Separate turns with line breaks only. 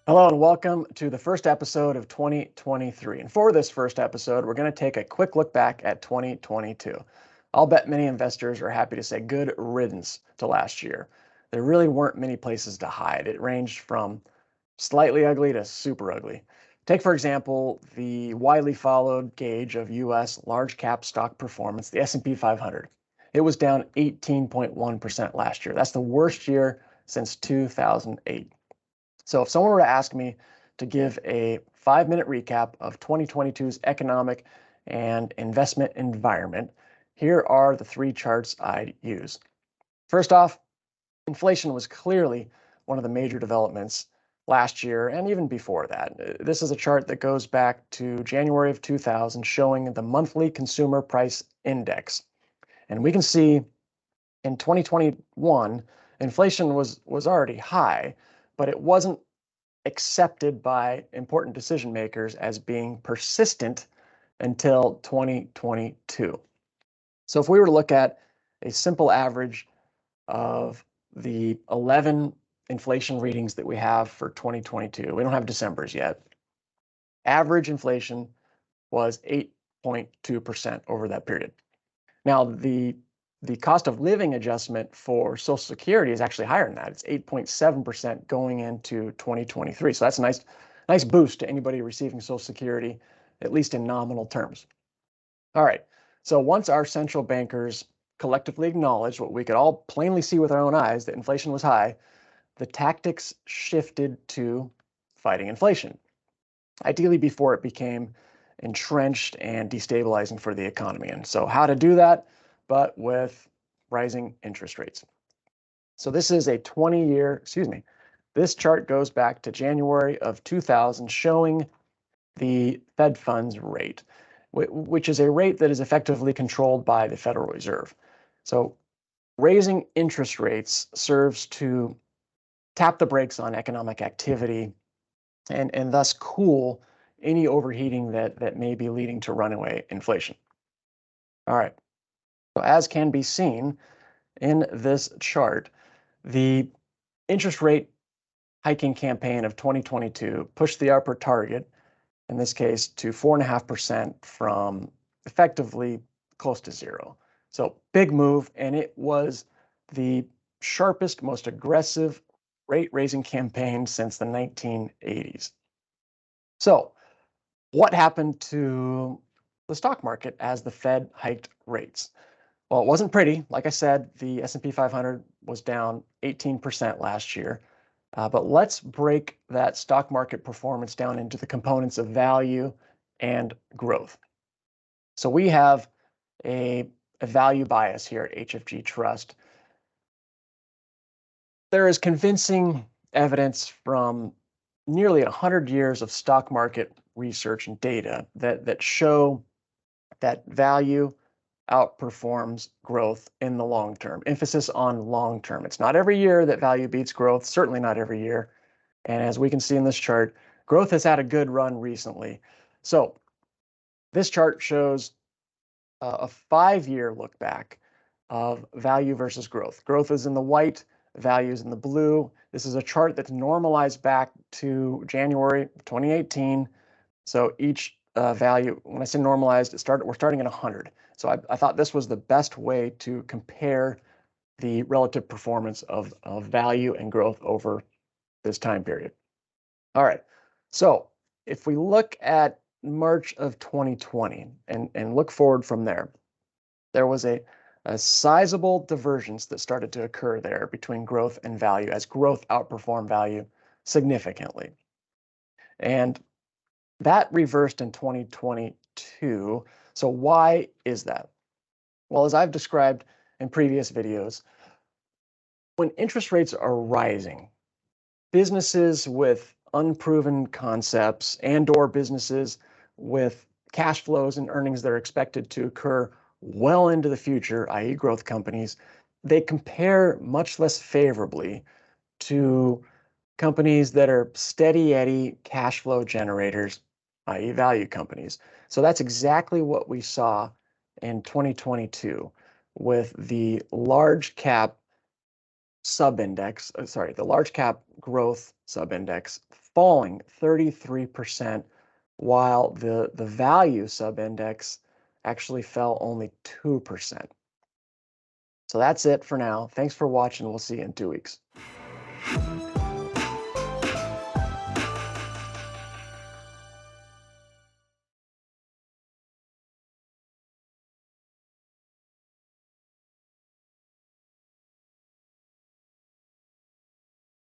Hello and welcome to the first episode of 2023. And for this first episode, we're going to take a quick look back at 2022. I'll bet many investors are happy to say good riddance to last year. There really weren't many places to hide. It ranged from slightly ugly to super ugly. Take, for example, the widely followed gauge of US large cap stock performance, the S&P 500. It was down 18.1% last year. That's the worst year since 2008. So if someone were to ask me to give a 5-minute recap of 2022's economic and investment environment, here are the three charts I'd use. First off, inflation was clearly one of the major developments last year and even before that. This is a chart that goes back to January of 2000 showing the monthly consumer price index. And we can see in 2021, inflation was already high, but it wasn't accepted by important decision makers as being persistent until 2022. So if we were to look at a simple average of the 11 inflation readings that we have for 2022, we don't have December's yet. Average inflation was 8.2% over that period. Now, the cost of living adjustment for Social Security is actually higher than that. It's 8.7% going into 2023. So that's a nice boost to anybody receiving Social Security, at least in nominal terms. All right. So once our central bankers collectively acknowledged what we could all plainly see with our own eyes, that inflation was high, the tactics shifted to fighting inflation, ideally before it became entrenched and destabilizing for the economy. And so how to do that, but with rising interest rates. So this is a 20-year, this chart goes back to January of 2000 showing the Fed funds rate, which is a rate that is effectively controlled by the Federal Reserve. So raising interest rates serves to tap the brakes on economic activity and thus cool any overheating that may be leading to runaway inflation. All right. So as can be seen in this chart, the interest rate hiking campaign of 2022 pushed the upper target, in this case, to 4.5% from effectively close to zero. So big move, and it was the sharpest, most aggressive rate-raising campaign since the 1980s. So what happened to the stock market as the Fed hiked rates? Well, it wasn't pretty. Like I said, the S&P 500 was down 18% last year. But let's break that stock market performance down into the components of value and growth. So we have a value bias here at HFG Trust. There is convincing evidence from nearly 100 years of stock market research and data that show that value outperforms growth in the long term. Emphasis on long term. It's not every year that value beats growth, certainly not every year. And as we can see in this chart, growth has had a good run recently. So this chart shows a 5-year look back of value versus growth. Growth is in the white, value is in the blue. This is a chart that's normalized back to January 2018. So each value, when I say normalized, we're starting at 100. So I thought this was the best way to compare the relative performance of value and growth over this time period. All right, so if we look at March of 2020 and look forward from there, there was a sizable divergence that started to occur there between growth and value as growth outperformed value significantly. And that reversed in 2022. So why is that? Well, as I've described in previous videos, when interest rates are rising, businesses with unproven concepts and/or businesses with cash flows and earnings that are expected to occur well into the future, i.e. growth companies, they compare much less favorably to companies that are steady Eddie cash flow generators, i.e. value companies. So that's exactly what we saw in 2022 with the large cap subindex, the large cap growth subindex falling 33%, while the value subindex actually fell only 2%. So that's it for now. Thanks for watching. We'll see you in 2 weeks.